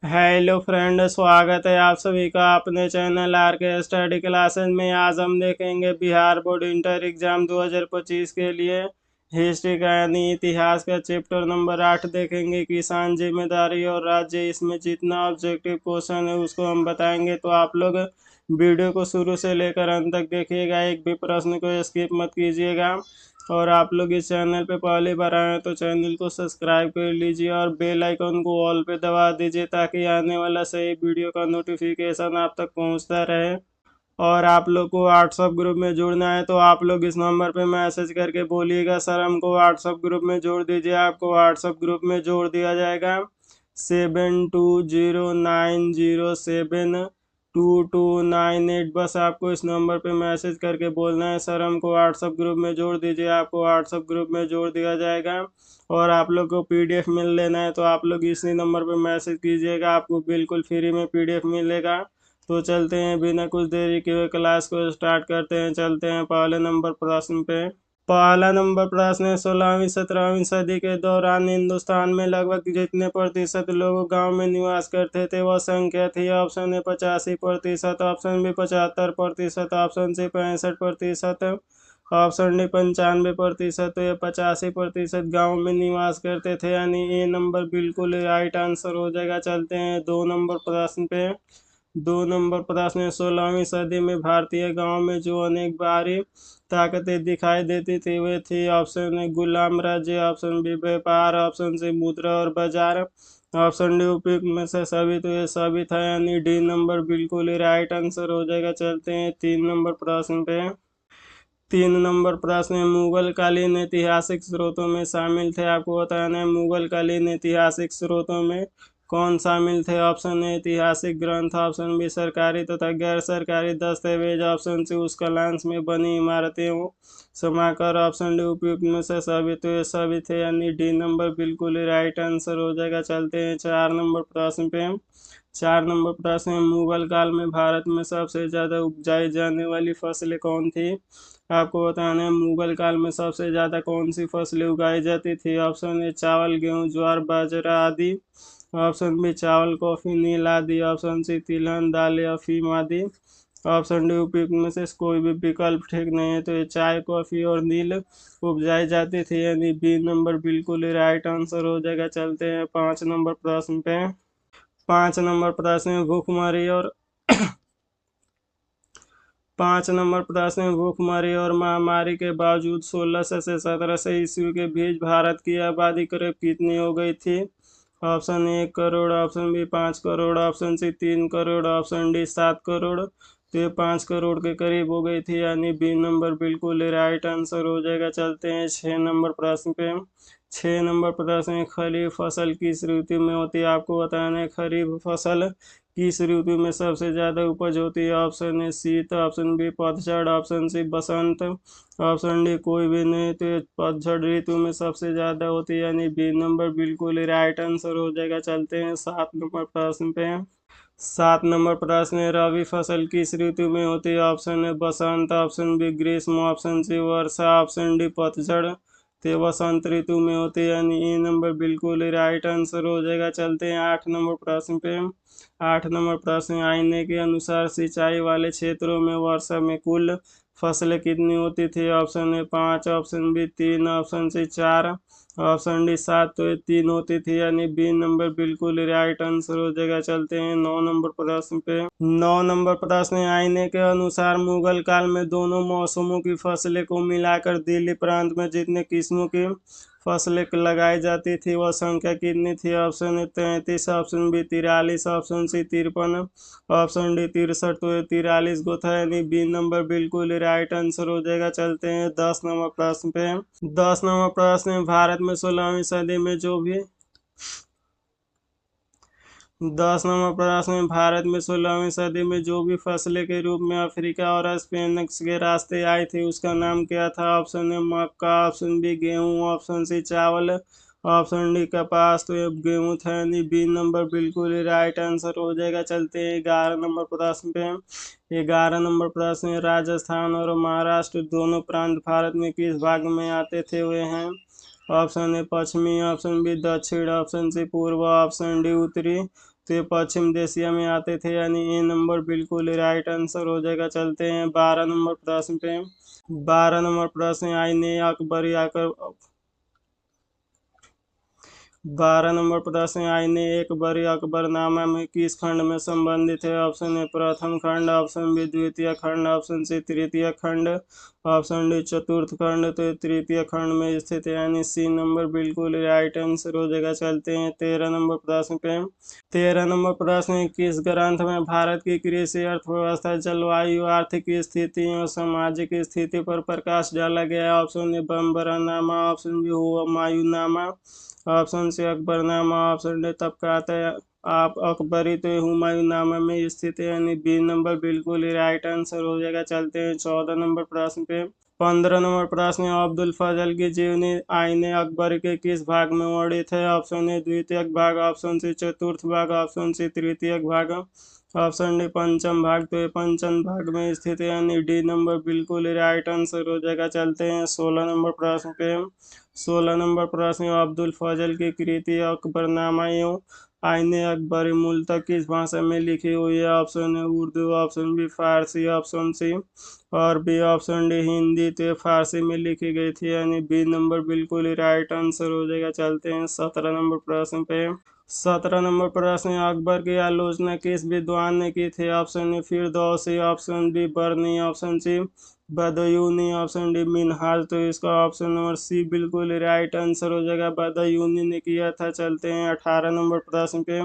Hello friend, स्वागत है आप सभी का अपने चैनल आर के स्टडी क्लासेस में। आज हम देखेंगे बिहार बोर्ड इंटर एग्जाम 2025 के लिए हिस्ट्री का यानी इतिहास का चैप्टर नंबर 8 देखेंगे। किसान जिम्मेदारी और राज्य, इसमें जितना ऑब्जेक्टिव क्वेश्चन है उसको हम बताएंगे। तो आप लोग वीडियो को शुरू से लेकर अंत तक देखिएगा, एक भी प्रश्न को स्किप मत कीजिएगा। और आप लोग इस चैनल पे पहली बार आए हैं तो चैनल को सब्सक्राइब कर लीजिए और बेल आइकन को ऑल पे दबा दीजिए, ताकि आने वाला सही वीडियो का नोटिफिकेशन आप तक पहुंचता रहे। और आप लोग को व्हाट्सअप ग्रुप में जुड़ना है तो आप लोग इस नंबर पे मैसेज करके बोलिएगा सर हमको व्हाट्सअप ग्रुप में जोड़ दीजिए। आपको व्हाट्सअप ग्रुप में जोड़ दिया जाएगा। 7209072298। बस आपको इस नंबर पे मैसेज करके बोलना है सर हमको व्हाट्सअप ग्रुप में जोड़ दीजिए। आपको व्हाट्सअप ग्रुप में जोड़ दिया जाएगा। और आप लोग को पीडीएफ मिल लेना है तो आप लोग इसी नंबर पे मैसेज कीजिएगा, आपको बिल्कुल फ्री में पीडीएफ मिलेगा। तो चलते हैं, बिना कुछ देरी के हुए क्लास को स्टार्ट करते हैं। चलते हैं पहले नंबर प्रश्न पे। पहला नंबर प्रश्न है, 16वीं 17वीं सदी के दौरान हिंदुस्तान में लगभग जितने प्रतिशत लोग गांव में निवास करते थे वह संख्या थी। Option A 85%, option B 75%, option C 65%, option D 95%। तो ये 85% गाँव में निवास करते थे, यानी ए नंबर बिल्कुल राइट आंसर हो जाएगा। चलते हैं 2 नंबर प्रश्न पे। 2 नंबर प्रश्न है, 16वीं सदी में भारतीय गांव में जो अनेक बाहरी ताकतें दिखाई देती थी वे थी। ऑप्शन ए गुलाम राज्य, ऑप्शन बी व्यापार, ऑप्शन सी मुद्रा और बाजार, ऑप्शन डी उपयुक्त में से सभी। तो ये सभी था, यानी डी नंबर बिल्कुल ही राइट आंसर हो जाएगा। चलते हैं 3 नंबर प्रश्न पे। 3 नंबर प्रश्न है, मुगल कालीन ऐतिहासिक स्रोतों में शामिल थे। आपको बताना है मुगल कालीन ऐतिहासिक स्रोतों में कौन शामिल थे। ऑप्शन ए ऐतिहासिक ग्रंथ, ऑप्शन बी सरकारी तथा गैर सरकारी दस्तावेज, ऑप्शन सी उस कालांश में बनी इमारतें समाकर, ऑप्शन डी उपयुक्त में से सभी। तो ये सभी थे, यानी डी नंबर बिल्कुल ही राइट आंसर हो जाएगा। चलते हैं 4 नंबर प्रश्न पे। 4 नंबर प्रश्न है, मुगल काल में भारत में सबसे ज्यादा उपजाई जाने वाली फसलें कौन थी। आपको बताना है मुगल काल में सबसे ज्यादा कौन सी फसलें उगाई जाती थी। ऑप्शन ए चावल, गेहूं, ज्वार, बाजरा आदि, ऑप्शन बी चावल, कॉफी, नील आदि, ऑप्शन सी तिलहन, दालें, अफीम आदि, ऑप्शन डी उपयुक्त में से कोई भी विकल्प ठीक नहीं है। तो ये चाय, कॉफी और नील उपजाई जाती थी, यानी बी नंबर बिल्कुल ही राइट आंसर हो जाएगा। चलते हैं 5 नंबर प्रश्न पे। 5 नंबर प्रश्न में भूखमरी और 5 नंबर प्रश्न में भूखमरी और महामारी के बावजूद 1600 से 1700 ईस्वी के बीच भारत की आबादी करीब कितनी हो गई थी। Option A 1 crore, option B 5 crore, option C 3 crore, option D 7 crore. तो ये 5 करोड़ के करीब हो गई थी, यानी बी नंबर बिल्कुल राइट आंसर हो जाएगा। चलते हैं 6 नंबर प्रश्न पे। 6 नंबर प्रश्न है, खरीफ फसल किस ऋतु में होती है। आपको बताना है खरीफ फसल किस ऋतु में सबसे ज्यादा उपज होती है। ऑप्शन ए शीत, ऑप्शन बी पतझड़, ऑप्शन सी बसंत, ऑप्शन डी कोई भी नहीं। तो ये पतझड़ ऋतु में सबसे ज्यादा होती है, यानी बी नंबर बिल्कुल ही राइट आंसर हो जाएगा। चलते हैं 7 नंबर प्रश्न पे। 7 नंबर प्रश्न है, रबी फसल किस ऋतु में होती है। ऑप्शन है बसंत, ऑप्शन बी ग्रीष्म, ऑप्शन सी वर्षा, ऑप्शन डी पतझड़। तो वसंत ऋतु में होती है, यानी ए नंबर बिल्कुल ही राइट आंसर हो जाएगा। चलते हैं 8 नंबर प्रश्न पे। 8 नंबर प्रश्न, आईने के अनुसार सिंचाई वाले क्षेत्रों में वर्षा में कुल फसलें कितनी होती थी। Option A 5, option B 3, option C 4, option D 7। तो ये 3 होती थी, यानी बी नंबर बिल्कुल राइट आंसर हो जाएगा। चलते हैं 9 नंबर प्रश्न पे। 9 नंबर प्रश्न है, आईने के अनुसार मुगल काल में दोनों मौसमों की फसलें को मिलाकर दिल्ली प्रांत में जितने किस्मों की फसलें लगाई जाती थी वह संख्या कितनी थी। Option A 33, option B 43, option C 53, option D 63। तो ये 43 को था, यानी बी नंबर बिल्कुल राइट आंसर हो जाएगा। चलते हैं 10 नंबर प्रश्न पे। 10 नंबर प्रश्न है, भारत में 16वीं सदी में जो भी 10 नंबर प्रश्न में, भारत में 16वीं सदी में जो भी फसलें के रूप में अफ्रीका और स्पेन के रास्ते आई थी उसका नाम क्या था। ऑप्शन ए मक्का, ऑप्शन बी गेहूं, ऑप्शन सी चावल, ऑप्शन डी कपास। तो ये गेहूं था, यानी बी नंबर बिल्कुल ही राइट आंसर हो जाएगा। चलते हैं 11 नंबर प्रश्न पे। 11 नंबर प्रश्न है, राजस्थान और महाराष्ट्र दोनों प्रांत भारत में किस भाग में आते थे हुए हैं। ऑप्शन ए पश्चिमी, ऑप्शन बी दक्षिण, ऑप्शन सी पूर्व, ऑप्शन डी उत्तरी। तो ये पश्चिम एशिया में आते थे, यानी ए नंबर बिल्कुल राइट आंसर हो जाएगा। चलते हैं 12 नंबर प्रश्न पे। 12 नंबर प्रश्न, आईने अकबरी आकर 12 नंबर प्रश्न, आईने अकबरी अकबरनामा में किस खंड में संबंधित है? ऑप्शन ए प्रथम खंड, ऑप्शन बी द्वितीय खंड, ऑप्शन सी तृतीय खंड, ऑप्शन डी चतुर्थ खंड। तो ये तृतीय खंड में स्थित है, यानी सी नंबर बिल्कुल राइट आंसर हो जाएगा। चलते हैं 13 नंबर प्रश्न पे। 13 नंबर प्रश्न, किस ग्रंथ में भारत की कृषि अर्थव्यवस्था जलवायु आर्थिक स्थिति और सामाजिक स्थिति पर प्रकाश डाला गया है? Option A Baburnama, option B Humayunnama, option C Akbarnama, option D Tabaqat आप अकबरी। तो हुमायूंनामा में स्थित है, यानी बी नंबर बिल्कुल ही राइट आंसर हो जाएगा। चलते हैं 14 नंबर प्रश्न पे। 15 नंबर प्रश्न, अब्दुल फजल की जीवनी आईने अकबरी के किस भाग में वर्णित है? ऑप्शन ए द्वितीय भाग, ऑप्शन सी चतुर्थ भाग, ऑप्शन सी तृतीय भाग, ऑप्शन डी पंचम भाग। तो ये पंचम भाग में स्थित है, यानी डी नंबर बिल्कुल राइट आंसर हो जाएगा। चलते हैं 16 नंबर प्रश्न पे। 16 नंबर प्रश्न, अब्दुल फजल की कृति अकबरनामा एवं आईने अकबरी मूलतः किस भाषा में लिखी हुई है? Option A Urdu, option B Farsi, option C और बी ऑप्शन डी हिंदी। तो ये फारसी में लिखी गई थी, यानी बी नंबर बिल्कुल ही राइट आंसर हो जाएगा। चलते हैं 17 नंबर प्रश्न पे। 17 नंबर प्रश्न, अकबर की आलोचना किस विद्वान ने की थी? Option A Firdausi, option B Barani, option C Badayuni, option D Minhaj. तो इसका ऑप्शन नंबर सी बिल्कुल राइट आंसर हो जाएगा, बदयूनी ने किया था। चलते हैं 18 नंबर प्रश्न पे।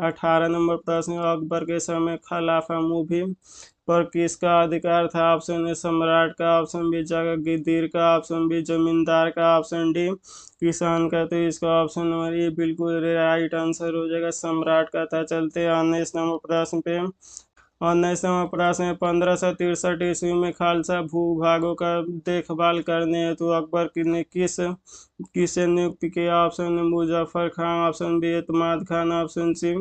18 नंबर प्रश्न, अकबर के समय खिलाफा मूवी पर किसका अधिकार था? ऑप्शन ए सम्राट का, ऑप्शन बी जहांगीर का, ऑप्शन बी जमींदार का, ऑप्शन डी किसान का। तो इसका ऑप्शन नंबर ए बिल्कुल राइट आंसर हो जाएगा, सम्राट का था। चलते हैं 19 नंबर प्रश्न पे। 19 नंबर प्रश्न है, 1563 ईस्वी में खालसा भूभागों का देखभाल करने हेतु अकबर ने किसे नियुक्त किया? Option A Muzaffar Khan, option B Etimad Khan, option C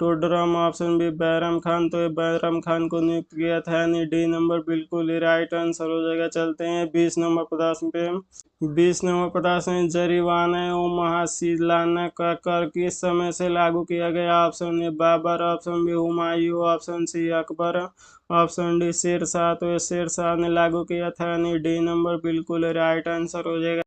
Todarmal, option B Bairam Khan. तो ये बैरम खान को नियुक्त किया था, यानी डी नंबर बिल्कुल ही राइट आंसर हो जाएगा। चलते हैं 20 नंबर प्रश्न पे। 20 नंबर प्रश्न, जरीवाना एवं महासीलाना का कर किस समय से लागू किया गया? Option A Babur, option B Humayun, option C Akbar, option D Sher Shah. तो ये शेरशाह ने लागू किया था, यानी डी नंबर बिल्कुल राइट आंसर हो जाएगा।